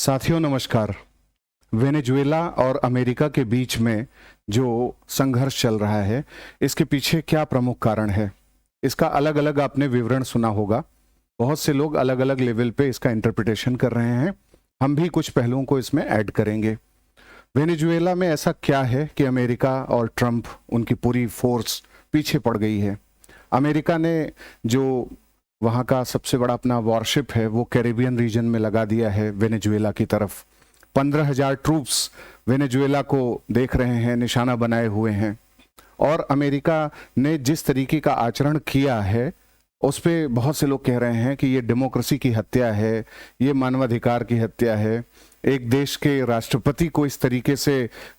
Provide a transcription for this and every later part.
साथियों नमस्कार। वेनेजुएला और अमेरिका के बीच में जो संघर्ष चल रहा है, इसके पीछे क्या प्रमुख कारण है? इसका अलग अलग आपने विवरण सुना होगा। बहुत से लोग अलग अलग लेवल पे इसका इंटरप्रिटेशन कर रहे हैं। हम भी कुछ पहलुओं को इसमें ऐड करेंगे। वेनेजुएला में ऐसा क्या है कि अमेरिका और ट्रंप, उनकी पूरी फोर्स पीछे पड़ गई है? अमेरिका ने जो वहाँ का सबसे बड़ा अपना वॉरशिप है वो कैरिबियन रीजन में लगा दिया है वेनेजुएला की तरफ। 15,000 ट्रूप्स वेनेजुएला को देख रहे हैं, निशाना बनाए हुए हैं। और अमेरिका ने जिस तरीके का आचरण किया है उस पे बहुत से लोग कह रहे हैं कि ये डेमोक्रेसी की हत्या है, ये मानवाधिकार की हत्या है। एक देश के राष्ट्रपति को इस तरीके से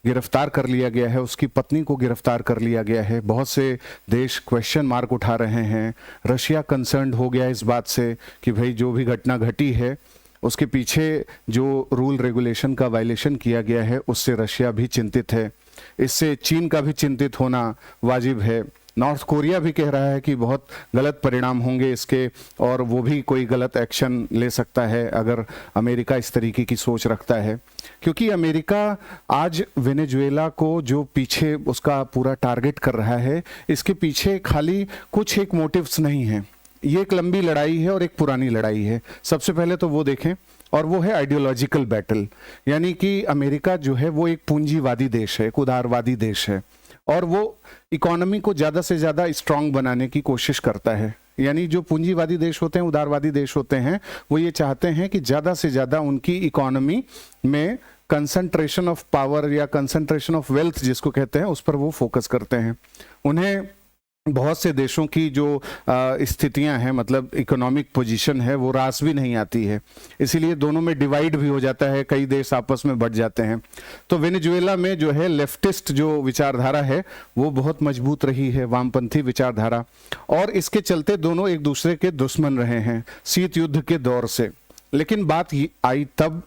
गिरफ्तार कर लिया गया है, उसकी पत्नी को गिरफ्तार कर लिया गया है। बहुत से देश क्वेश्चन मार्क उठा रहे हैं। रशिया कंसर्न्ड हो गया इस बात से कि भाई जो भी घटना घटी है उसके पीछे जो रूल रेगुलेशन का वायलेशन किया गया है उससे रशिया भी चिंतित है। इससे चीन का भी चिंतित होना वाजिब है। नॉर्थ कोरिया भी कह रहा है कि बहुत गलत परिणाम होंगे इसके, और वो भी कोई गलत एक्शन ले सकता है अगर अमेरिका इस तरीके की सोच रखता है। क्योंकि अमेरिका आज वेनेजुएला को जो पीछे उसका पूरा टारगेट कर रहा है, इसके पीछे खाली कुछ एक मोटिव्स नहीं हैं। ये एक लंबी लड़ाई है और एक पुरानी लड़ाई है। सबसे पहले तो वो देखें, और वो है आइडियोलॉजिकल बैटल। यानी कि अमेरिका जो है वो एक पूंजीवादी देश है, एक उदारवादी देश है, और वो इकोनॉमी को ज़्यादा से ज़्यादा स्ट्रांग बनाने की कोशिश करता है। यानी जो पूंजीवादी देश होते हैं, उदारवादी देश होते हैं, वो ये चाहते हैं कि ज़्यादा से ज़्यादा उनकी इकोनॉमी में कंसंट्रेशन ऑफ पावर या कंसंट्रेशन ऑफ वेल्थ जिसको कहते हैं, उस पर वो फोकस करते हैं। उन्हें बहुत से देशों की जो स्थितियां हैं, मतलब इकोनॉमिक पोजीशन है, वो रास भी नहीं आती है। इसीलिए दोनों में डिवाइड भी हो जाता है, कई देश आपस में बढ़ जाते हैं। तो वेनेजुएला में जो है लेफ्टिस्ट जो विचारधारा है वो बहुत मजबूत रही है, वामपंथी विचारधारा, और इसके चलते दोनों एक दूसरे के दुश्मन रहे हैं शीत युद्ध के दौर से। लेकिन बात आई तब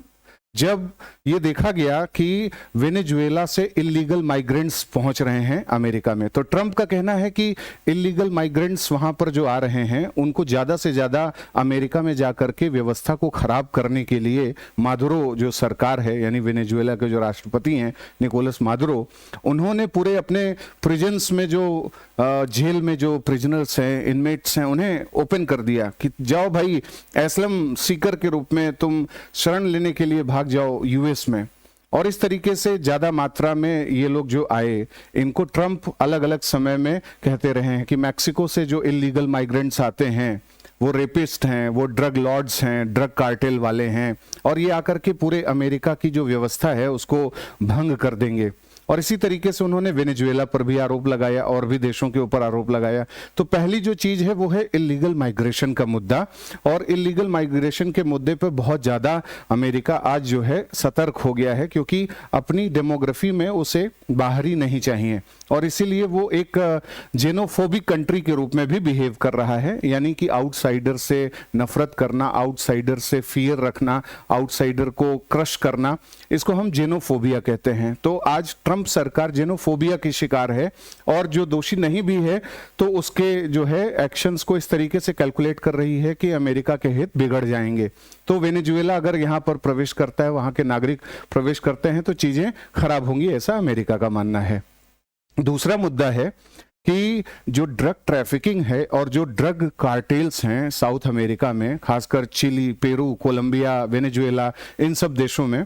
जब ये देखा गया कि वेनेजुएला से इल्लीगल माइग्रेंट्स पहुंच रहे हैं अमेरिका में। तो ट्रंप का कहना है कि इल्लीगल माइग्रेंट्स वहां पर जो आ रहे हैं उनको ज़्यादा से ज़्यादा अमेरिका में जाकर के व्यवस्था को खराब करने के लिए मादुरो जो सरकार है, यानी वेनेजुएला के जो राष्ट्रपति हैं निकोलस मादुरो, उन्होंने पूरे अपने प्रिजन्स में जो जेल में जो प्रिजनर्स हैं, इनमेट्स हैं, उन्हें ओपन कर दिया कि जाओ भाई, एस्लम सीकर के रूप में तुम शरण लेने के लिए भाग जाओ यूएस में। और इस तरीके से ज्यादा मात्रा में ये लोग जो आए, इनको ट्रंप अलग अलग समय में कहते रहे हैं कि मैक्सिको से जो इल्लीगल माइग्रेंट्स आते हैं वो रेपिस्ट हैं, वो ड्रग लॉर्ड्स हैं, ड्रग कार्टेल वाले हैं, और ये आकर के पूरे अमेरिका की जो व्यवस्था है उसको भंग कर देंगे। और इसी तरीके से उन्होंने वेनेजुएला पर भी आरोप लगाया और भी देशों के ऊपर आरोप लगाया। तो पहली जो चीज है वो है इल्लीगल माइग्रेशन का मुद्दा, और इल्लीगल माइग्रेशन के मुद्दे पर बहुत ज्यादा अमेरिका आज जो है सतर्क हो गया है, क्योंकि अपनी डेमोग्राफी में उसे बाहरी नहीं चाहिए, और इसीलिए वो एक जेनोफोबिक कंट्री के रूप में भी बिहेव कर रहा है। यानी कि आउटसाइडर से नफरत करना, आउटसाइडर से फियर रखना, आउटसाइडर को क्रश करना, इसको हम जेनोफोबिया कहते हैं। तो आज ट्रंप सरकार जेनोफोबिया की शिकार है, और जो दोषी नहीं भी है तो उसके जो है एक्शंस को इस तरीके से कैलकुलेट कर रही है कि अमेरिका के हित बिगड़ जाएंगे। तो वेनेजुएला अगर यहां पर प्रवेश करता है, वहां के नागरिक प्रवेश करते हैं, तो चीजें खराब होंगी, ऐसा अमेरिका का मानना है। दूसरा मुद्दा है कि जो ड्रग ट्रैफिकिंग है और जो ड्रग कार्टेल्स हैं साउथ अमेरिका में, खासकर चिली, पेरू, कोलंबिया, वेनेजुएला, इन सब देशों में,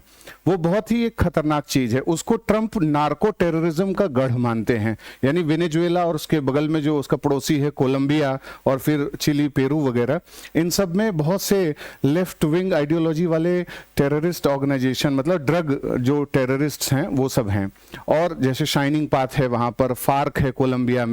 वो बहुत ही एक खतरनाक चीज है। उसको ट्रंप नार्को टेररिज्म का गढ़ मानते हैं। यानी वेनेजुएला और उसके बगल में जो उसका पड़ोसी है कोलंबिया, और फिर चिली, पेरू वगैरह, इन सब में बहुत से लेफ्ट विंग आइडियोलॉजी वाले टेररिस्ट ऑर्गेनाइजेशन, मतलब ड्रग जो टेररिस्ट हैं वो सब हैं। और जैसे शाइनिंग पाथ है वहां पर, फार्क है कोलंबिया में।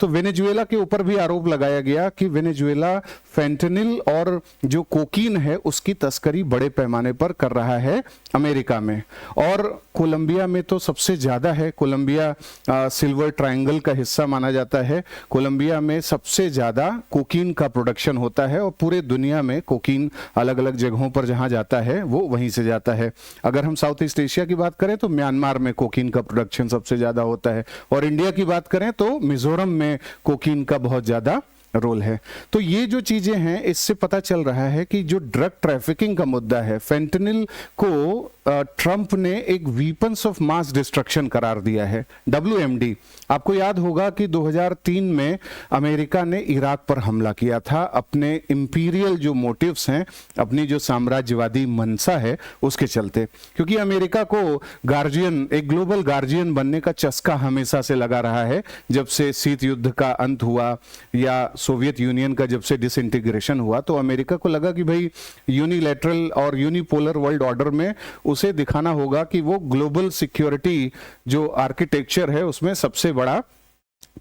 तो वेनेजुएला के ऊपर भी आरोप लगाया गया कि वेनेजुएला फेंटेनिल और जो कोकीन है उसकी तस्करी बड़े पैमाने पर कर रहा है अमेरिका में। और कोलंबिया में तो सबसे ज्यादा है। कोलंबिया सिल्वर ट्रायंगल का हिस्सा माना जाता है। कोलंबिया में सबसे ज्यादा कोकीन का प्रोडक्शन होता है, और पूरे दुनिया में कोकीन अलग अलग जगहों पर जहां जाता है वो वहीं से जाता है। अगर हम साउथ ईस्ट एशिया की बात करें तो म्यांमार में कोकीन का प्रोडक्शन सबसे ज्यादा होता है, और इंडिया की बात करें तो मिजोरम में कोकीन का बहुत ज्यादा रोल है। तो ये जो चीजें हैं, इससे पता चल रहा है कि जो ड्रग ट्रैफिकिंग का मुद्दा है, फेंटनिल को ट्रंप ने एक वीपन्स ऑफ मास डिस्ट्रक्शन करार दिया है, WMD। आपको याद होगा कि 2003 में अमेरिका ने इराक पर हमला किया था, अपने इंपीरियल जो मोटिव्स हैं, अपनी जो साम्राज्यवादी मंशा है उसके चलते, क्योंकि अमेरिका को गार्जियन, एक ग्लोबल गार्जियन बनने का चस्का हमेशा से लगा रहा है। जब से शीत युद्ध का अंत हुआ या सोवियत यूनियन का जब से डिसइंटीग्रेशन हुआ, तो अमेरिका को लगा कि भाई यूनिलैटरल और यूनिपोलर वर्ल्ड ऑर्डर में उसे दिखाना होगा कि वो ग्लोबल सिक्योरिटी जो आर्किटेक्चर है उसमें सबसे बड़ा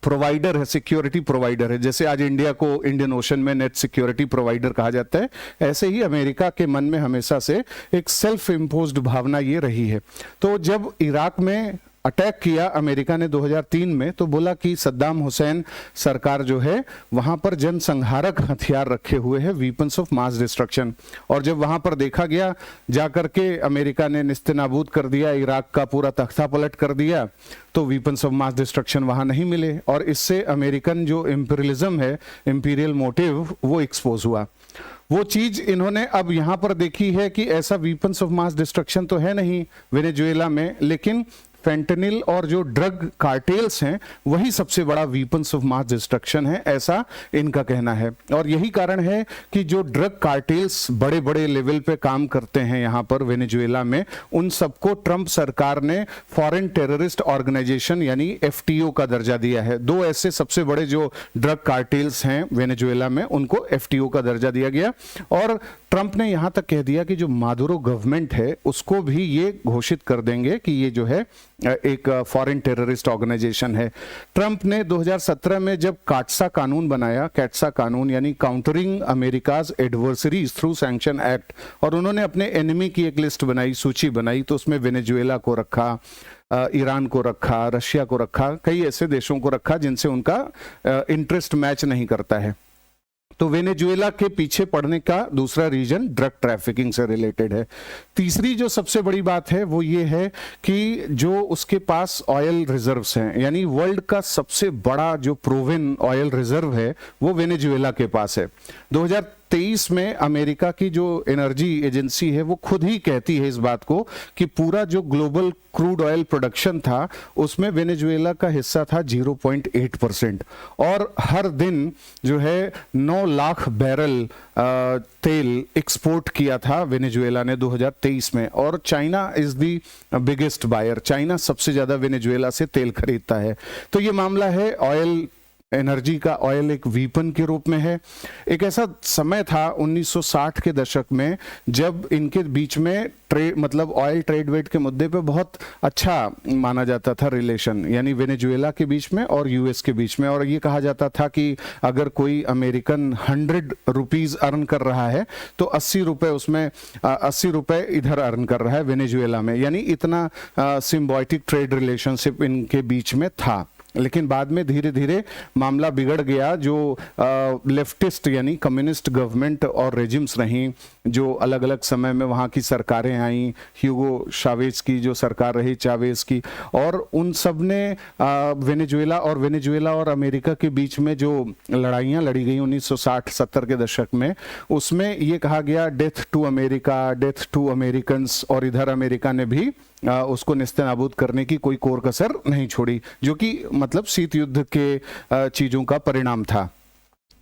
प्रोवाइडर है, सिक्योरिटी प्रोवाइडर है। जैसे आज इंडिया को इंडियन ओशन में नेट सिक्योरिटी प्रोवाइडर कहा जाता है, ऐसे ही अमेरिका के मन में हमेशा से एक सेल्फ इम्पोज्ड भावना ये रही है। तो जब इराक में अटैक किया अमेरिका ने 2003 में, तो बोला कि सद्दाम हुसैन सरकार जो है वहां पर जनसंहारक हथियार रखे हुए हैं, वीपन्स ऑफ मास डिस्ट्रक्शन। और जब वहां पर देखा गया, जाकर के अमेरिका ने निस्तेनाबूद कर दिया, इराक का पूरा तख्ता पलट कर दिया, तो वीपन्स ऑफ मास डिस्ट्रक्शन वहां नहीं मिले, और इससे अमेरिकन जो इंपीरियलिज्म है, इंपीरियल मोटिव, वो एक्सपोज हुआ। वो चीज इन्होंने अब यहां पर देखी है कि ऐसा वीपन्स ऑफ मास डिस्ट्रक्शन तो है नहीं वेनेजुएला में, लेकिन फेंटनिल और जो ड्रग कार्टेल्स हैं वही सबसे बड़ा वीपन्स ऑफ मास डिस्ट्रक्शन है, ऐसा इनका कहना है। और यही कारण है कि जो ड्रग कार्टेल्स बड़े बड़े लेवल पे काम करते हैं यहाँ पर वेनेजुएला में, उन सबको ट्रंप सरकार ने फॉरेन टेररिस्ट ऑर्गेनाइजेशन यानी FTO का दर्जा दिया है। दो ऐसे सबसे बड़े जो ड्रग कार्टेल्स हैं वेनेजुएला में, उनको FTO का दर्जा दिया गया। और ट्रंप ने यहां तक कह दिया कि जो मादुरो गवर्नमेंट है उसको भी ये घोषित कर देंगे कि ये जो है एक फॉरेन टेररिस्ट ऑर्गेनाइजेशन है। ट्रंप ने 2017 में जब काटसा कानून बनाया, कैटसा कानून यानी countering America's adversaries through sanction act, और उन्होंने अपने एनिमी की एक लिस्ट बनाई, सूची बनाई, तो उसमें वेनेजुएला को रखा, ईरान को रखा, रशिया को रखा, कई ऐसे देशों को रखा जिनसे उनका इंटरेस्ट मैच नहीं करता है। तो वेनेजुएला के पीछे पड़ने का दूसरा रीजन ड्रग ट्रैफिकिंग से रिलेटेड है। तीसरी जो सबसे बड़ी बात है वो ये है कि जो उसके पास ऑयल रिजर्व्स हैं, यानी वर्ल्ड का सबसे बड़ा जो प्रूवन ऑयल रिजर्व है वो वेनेजुएला के पास है। 2023 में अमेरिका की जो एनर्जी एजेंसी है वो खुद ही कहती है इस बात को कि पूरा जो ग्लोबल क्रूड ऑयल प्रोडक्शन था उसमें वेनेजुएला का हिस्सा था 0.8%, और हर दिन जो है 9 लाख बैरल तेल एक्सपोर्ट किया था वेनेजुएला ने 2023 में। और China is the biggest buyer, China सबसे ज्यादा वेनेजुएला से तेल खरीदता है। तो ये मामला है ऑयल, एनर्जी का, ऑयल एक वीपन के रूप में है। एक ऐसा समय था 1960 के दशक में जब इनके बीच में मतलब ऑयल ट्रेड वेट के मुद्दे पे बहुत अच्छा माना जाता था रिलेशन, यानी वेनेजुएला के बीच में और यूएस के बीच में। और ये कहा जाता था कि अगर कोई अमेरिकन 100 रुपीज अर्न कर रहा है तो 80 रुपए उसमें 80 रुपए इधर अर्न कर रहा है वेनेजुएला में, यानी इतना सिम्बायोटिक ट्रेड रिलेशनशिप इनके बीच में था। लेकिन बाद में धीरे धीरे मामला बिगड़ गया। जो लेफ्टिस्ट यानी कम्युनिस्ट गवर्नमेंट और रेजिम्स रहीं, जो अलग अलग समय में वहाँ की सरकारें आईं, ह्यूगो चावेज की जो सरकार रही, चावेज की, और उन सब ने वेनेजुएला और अमेरिका के बीच में जो लड़ाइयाँ लड़ी गई 1960-70 के दशक में, उसमें ये कहा गया death to America, death to Americans, और इधर अमेरिका ने भी उसको निस्तेनाबूद करने की कोई कोर कसर नहीं छोड़ी, जो कि मतलब शीत युद्ध के चीजों का परिणाम था।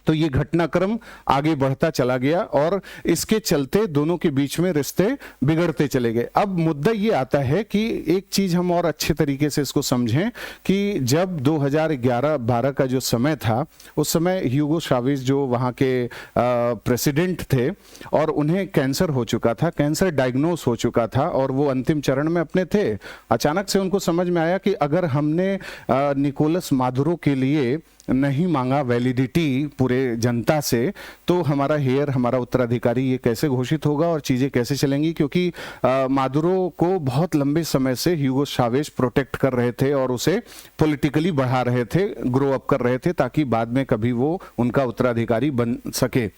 तो ये घटनाक्रम आगे बढ़ता चला गया और इसके चलते दोनों के बीच में रिश्ते बिगड़ते चले गए। अब मुद्दा ये आता है कि एक चीज हम और अच्छे तरीके से इसको समझें कि जब 2011-12 का जो समय था, उस समय ह्यूगो चावेज जो वहाँ के प्रेसिडेंट थे और उन्हें कैंसर हो चुका था, कैंसर डायग्नोस हो चुका था और वो अंतिम चरण में अपने थे। अचानक से उनको समझ में आया कि अगर हमने निकोलस मादुरो के लिए नहीं मांगा वैलिडिटी पूरे जनता से, तो हमारा हेयर, हमारा उत्तराधिकारी ये कैसे घोषित होगा और चीजें कैसे चलेंगी, क्योंकि मादुरो को बहुत लंबे समय से ह्यूगो चावेज प्रोटेक्ट कर रहे थे और उसे पॉलिटिकली बढ़ा रहे थे, ग्रो अप कर रहे थे, ताकि बाद में कभी वो उनका उत्तराधिकारी बन सके।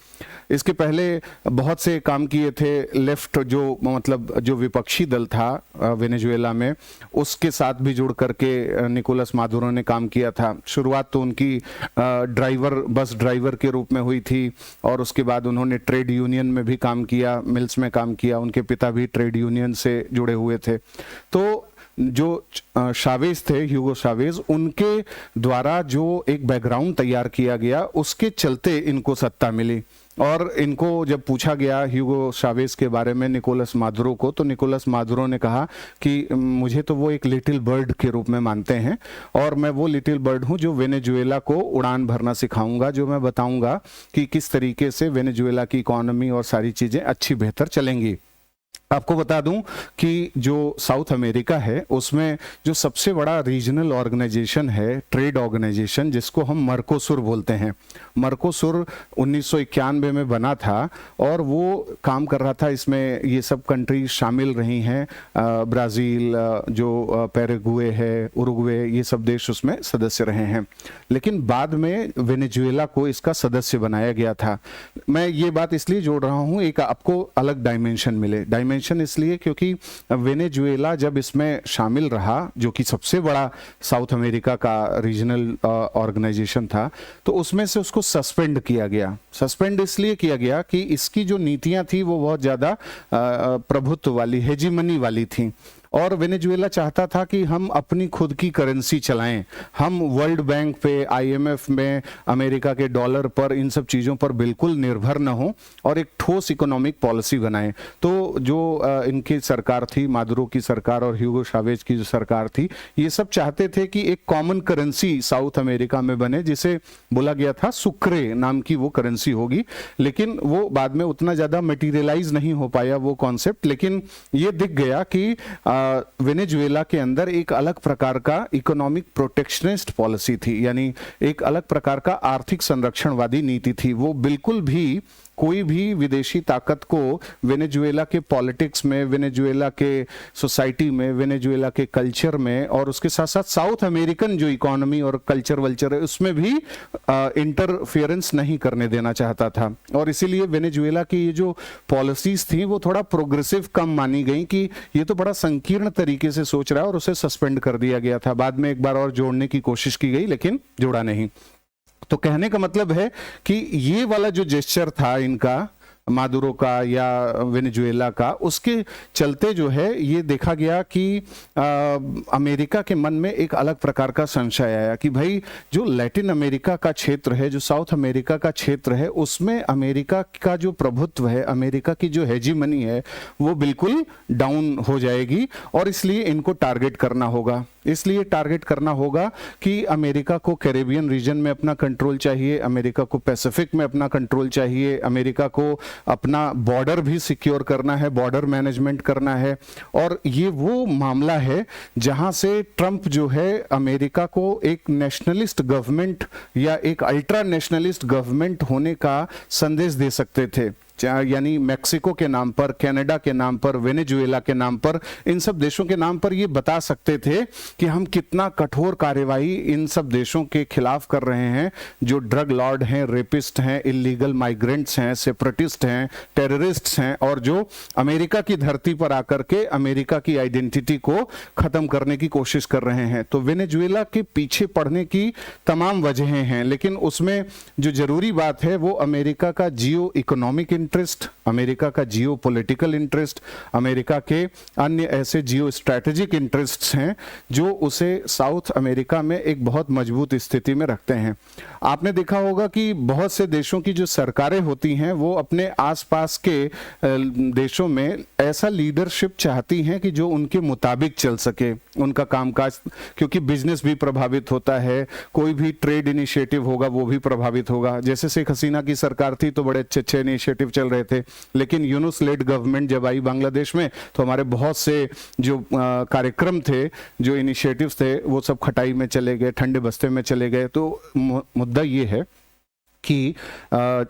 इसके पहले बहुत से काम किए थे लेफ्ट, जो मतलब जो विपक्षी दल था वेनेजुएला में, उसके साथ भी जुड़ करके निकोलस मादुरो ने काम किया था। शुरुआत तो उनकी बस ड्राइवर के रूप में हुई थी और उसके बाद उन्होंने ट्रेड यूनियन में भी काम किया, मिल्स में काम किया। उनके पिता भी ट्रेड यूनियन से जुड़े हुए थे। तो जो शावेज थे, ह्यूगो शावेज, उनके द्वारा जो एक बैकग्राउंड तैयार किया गया, उसके चलते इनको सत्ता मिली। और इनको जब पूछा गया ह्यूगो शावेज के बारे में निकोलस मादुरो को, तो निकोलस मादुरो ने कहा कि मुझे तो वो एक लिटिल बर्ड के रूप में मानते हैं और मैं वो लिटिल बर्ड हूं जो वेनेजुएला को उड़ान भरना सिखाऊंगा, जो मैं बताऊंगा कि किस तरीके से वेनेजुएला की इकोनॉमी और सारी चीजें अच्छी बेहतर चलेंगी। आपको बता दूं कि जो साउथ अमेरिका है उसमें जो सबसे बड़ा रीजनल ऑर्गेनाइजेशन है, ट्रेड ऑर्गेनाइजेशन, जिसको हम मर्कोसुर बोलते हैं। मर्कोसुर 1991 में बना था और वो काम कर रहा था, इसमें ये सब कंट्री शामिल रही हैं, ब्राज़ील, जो पैराग्वे है, उरुग्वे, ये सब देश उसमें सदस्य रहे हैं। लेकिन बाद में वेनेजुएला को इसका सदस्य बनाया गया था। मैं ये बात इसलिए जोड़ रहा हूँ, एक आपको अलग डायमेंशन मिले। डायमेंशन इसलिए क्योंकि वेनेजुएला जब इसमें शामिल रहा, जो कि सबसे बड़ा साउथ अमेरिका का रीजनल ऑर्गेनाइजेशन था, तो उसमें से उसको सस्पेंड किया गया। सस्पेंड इसलिए किया गया कि इसकी जो नीतियां थी वो बहुत ज़्यादा प्रभुत्व वाली, हेजीमनी वाली थी। और वेनेजुएला चाहता था कि हम अपनी खुद की करेंसी चलाएं, हम वर्ल्ड बैंक पे, IMF में, अमेरिका के डॉलर पर, इन सब चीज़ों पर बिल्कुल निर्भर न हो और एक ठोस इकोनॉमिक पॉलिसी बनाएं। तो जो इनकी सरकार थी, मादुरो की सरकार और ह्यूगो शावेज की जो सरकार थी, ये सब चाहते थे कि एक कॉमन करेंसी साउथ अमेरिका में बने, जिसे बोला गया था सुक्रे नाम की वो करेंसी होगी। लेकिन वो बाद में उतना ज़्यादा मटीरियलाइज नहीं हो पाया वो कॉन्सेप्ट। लेकिन ये दिख गया कि वेनेजुएला के अंदर एक अलग प्रकार का इकोनॉमिक प्रोटेक्शनिस्ट पॉलिसी थी, यानी एक अलग प्रकार का आर्थिक संरक्षणवादी नीति थी। वो बिल्कुल भी कोई भी विदेशी ताकत को वेनेजुएला के पॉलिटिक्स में, वेनेजुएला के सोसाइटी में, वेनेजुएला के कल्चर में और उसके साथ साथ साउथ अमेरिकन जो इकोनॉमी और कल्चर वल्चर है उसमें भी इंटरफेरेंस नहीं करने देना चाहता था। और इसीलिए वेनेजुएला की ये जो पॉलिसीज थी वो थोड़ा प्रोग्रेसिव कम मानी गई कि ये तो बड़ा संकीर्ण तरीके से सोच रहा है, और उसे सस्पेंड कर दिया गया था। बाद में एक बार और जोड़ने की कोशिश की गई लेकिन जोड़ा नहीं। तो कहने का मतलब है कि ये वाला जो जेस्चर था इनका, मादुरो का या वेनेजुएला का, उसके चलते जो है ये देखा गया कि अमेरिका के मन में एक अलग प्रकार का संशय आया कि भाई जो लैटिन अमेरिका का क्षेत्र है, जो साउथ अमेरिका का क्षेत्र है, उसमें अमेरिका का जो प्रभुत्व है, अमेरिका की जो हेजीमनी है, वो बिल्कुल डाउन हो जाएगी और इसलिए इनको टारगेट करना होगा। इसलिए टारगेट करना होगा कि अमेरिका को कैरेबियन रीजन में अपना कंट्रोल चाहिए, अमेरिका को पैसिफिक में अपना कंट्रोल चाहिए, अमेरिका को अपना बॉर्डर भी सिक्योर करना है, बॉर्डर मैनेजमेंट करना है। और ये वो मामला है जहां से ट्रंप जो है अमेरिका को एक नेशनलिस्ट गवर्नमेंट या एक अल्ट्रा नेशनलिस्ट गवर्नमेंट होने का संदेश दे सकते थे। यानी मैक्सिको के नाम पर, कनाडा के नाम पर, वेनेजुएला के नाम पर, इन सब देशों के नाम पर ये बता सकते थे कि हम कितना कठोर कार्यवाही इन सब देशों के खिलाफ कर रहे हैं जो ड्रग लॉर्ड हैं, रेपिस्ट हैं, इलीगल माइग्रेंट्स हैं, सेपरेटिस्ट हैं, टेररिस्ट्स हैं और जो अमेरिका की धरती पर आकर के अमेरिका की आइडेंटिटी को खत्म करने की कोशिश कर रहे हैं। तो वेनेजुएला के पीछे पड़ने की तमाम वजहें हैं, लेकिन उसमें जो जरूरी बात है वो अमेरिका का जियो इकोनॉमिक इंटरेस्ट, अमेरिका का जियो पॉलिटिकल इंटरेस्ट, अमेरिका के अन्य ऐसे जियो स्ट्रैटेजिक इंटरेस्ट्स हैं जो उसे साउथ अमेरिका में एक बहुत मजबूत स्थिति में रखते हैं। आपने देखा होगा कि बहुत से देशों की जो सरकारें होती हैं वो अपने आसपास के देशों में ऐसा लीडरशिप चाहती हैं कि जो उनके मुताबिक चल सके उनका कामकाज, क्योंकि बिजनेस भी प्रभावित होता है, कोई भी ट्रेड इनिशिएटिव होगा वो भी प्रभावित होगा। जैसे शेख हसीना की सरकार थी तो बड़े अच्छे अच्छे इनिशिएटिव चल रहे थे, लेकिन यूनुस लेड गवर्नमेंट जब आई बांग्लादेश में तो हमारे बहुत से जो कार्यक्रम थे, जो इनिशिएटिव्स थे, वो सब खटाई में चले गए, ठंडे बस्ते में चले गए। तो मुद्दा ये है कि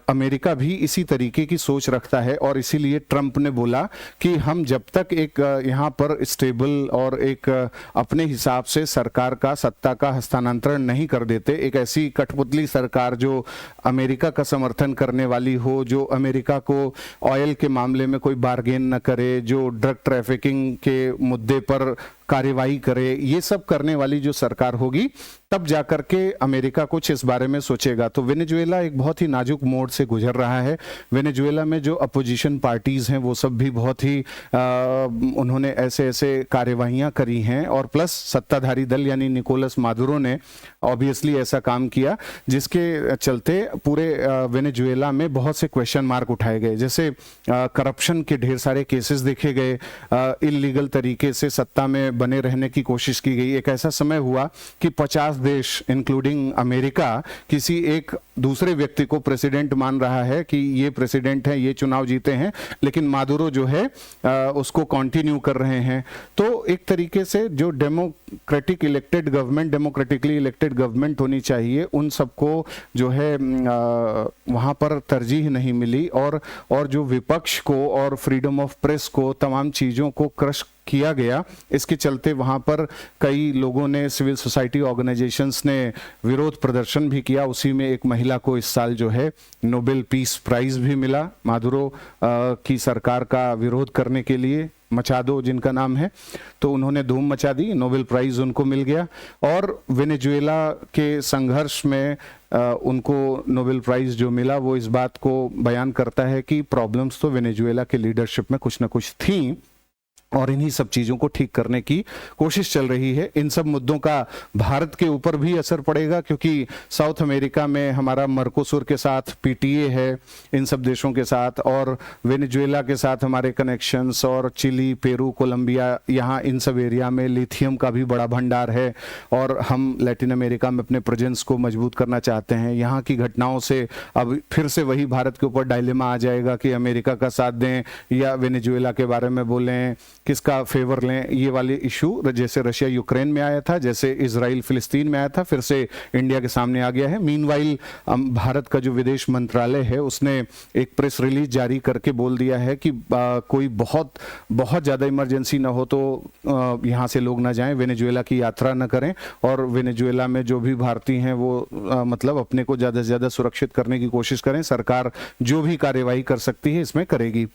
अमेरिका भी इसी तरीके की सोच रखता है और इसीलिए ट्रंप ने बोला कि हम जब तक एक यहाँ पर स्टेबल और एक अपने हिसाब से सरकार का सत्ता का हस्तांतरण नहीं कर देते, एक ऐसी कठपुतली सरकार जो अमेरिका का समर्थन करने वाली हो, जो अमेरिका को ऑयल के मामले में कोई बार्गेन न करे, जो ड्रग ट्रैफिकिंग के मुद्दे पर कार्यवाही करे, ये सब करने वाली जो सरकार होगी तब जाकर के अमेरिका कुछ इस बारे में सोचेगा। तो वेनेजुएला एक बहुत ही नाजुक मोड़ से गुजर रहा है। वेनेजुएला में जो अपोजिशन पार्टीज हैं वो सब भी बहुत ही उन्होंने ऐसे ऐसे कार्यवाहियां करी हैं और प्लस सत्ताधारी दल यानी निकोलस मादुरो ने ऑब्वियसली ऐसा काम किया जिसके चलते पूरे वेनेजुएला में बहुत से क्वेश्चन मार्क उठाए गए। जैसे करप्शन के ढेर सारे केसेस देखे गए, इलीगल तरीके से सत्ता में बने रहने की कोशिश की गई। एक ऐसा समय हुआ कि 50 देश इंक्लूडिंग अमेरिका किसी एक दूसरे व्यक्ति को प्रेसिडेंट मान रहा है कि ये प्रेसिडेंट है, ये चुनाव जीते हैं, लेकिन मादुरो जो है उसको कंटिन्यू कर रहे हैं। तो एक तरीके से जो डेमोक्रेटिकली इलेक्टेड गवर्नमेंट होनी चाहिए उन सबको जो है वहां पर तरजीह नहीं मिली और जो विपक्ष को और फ्रीडम ऑफ प्रेस को तमाम चीजों को क्रश किया गया। इसके चलते वहां पर कई लोगों ने, सिविल सोसाइटी ऑर्गेनाइजेशंस ने विरोध प्रदर्शन भी किया। उसी में एक महिला को इस साल जो है नोबेल पीस प्राइज भी मिला मादुरो की सरकार का विरोध करने के लिए, मचादो जिनका नाम है। तो उन्होंने धूम मचा दी, नोबेल प्राइज उनको मिल गया और वेनेजुएला के संघर्ष में उनको नोबेल प्राइज जो मिला वो इस बात को बयान करता है कि प्रॉब्लम्स तो वेनेजुएला के लीडरशिप में कुछ ना कुछ थी और इन्हीं सब चीजों को ठीक करने की कोशिश चल रही है। इन सब मुद्दों का भारत के ऊपर भी असर पड़ेगा क्योंकि साउथ अमेरिका में हमारा मर्कोसुर के साथ पीटीए है, इन सब देशों के साथ, और वेनेजुएला के साथ हमारे कनेक्शंस, और चिली, पेरू, कोलंबिया, यहाँ इन सब एरिया में लिथियम का भी बड़ा भंडार है और हम लैटिन अमेरिका में अपने प्रेजेंस को मजबूत करना चाहते हैं। यहाँ की घटनाओं से अब फिर से वही भारत के ऊपर डायलेमा आ जाएगा कि अमेरिका का साथ दें या वेनेजुएला के बारे में बोलें, किसका फेवर लें। ये वाले इशू जैसे रशिया यूक्रेन में आया था, जैसे इजराइल फिलिस्तीन में आया था, फिर से इंडिया के सामने आ गया है। मीनवाइल भारत का जो विदेश मंत्रालय है उसने एक प्रेस रिलीज जारी करके बोल दिया है कि कोई बहुत ज़्यादा इमरजेंसी ना हो तो यहाँ से लोग ना जाएं, वेनेजुएला की यात्रा ना करें और वेनेजुएला में जो भी भारतीय हैं वो मतलब अपने को ज़्यादा से ज़्यादा सुरक्षित करने की कोशिश करें। सरकार जो भी कार्यवाही कर सकती है इसमें करेगी।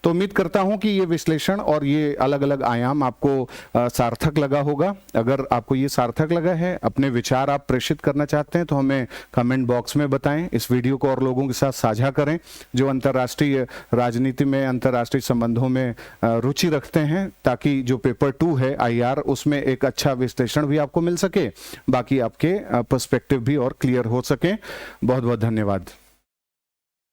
तो उम्मीद करता हूं कि ये विश्लेषण और ये अलग अलग आयाम आपको सार्थक लगा होगा। अगर आपको ये सार्थक लगा है, अपने विचार आप प्रेषित करना चाहते हैं तो हमें कमेंट बॉक्स में बताएं। इस वीडियो को और लोगों के साथ साझा करें जो अंतर्राष्ट्रीय राजनीति में, अंतर्राष्ट्रीय संबंधों में रुचि रखते हैं, ताकि जो पेपर 2 है IR उसमें एक अच्छा विश्लेषण भी आपको मिल सके, बाकी आपके पर्सपेक्टिव भी और क्लियर हो सके। बहुत बहुत धन्यवाद।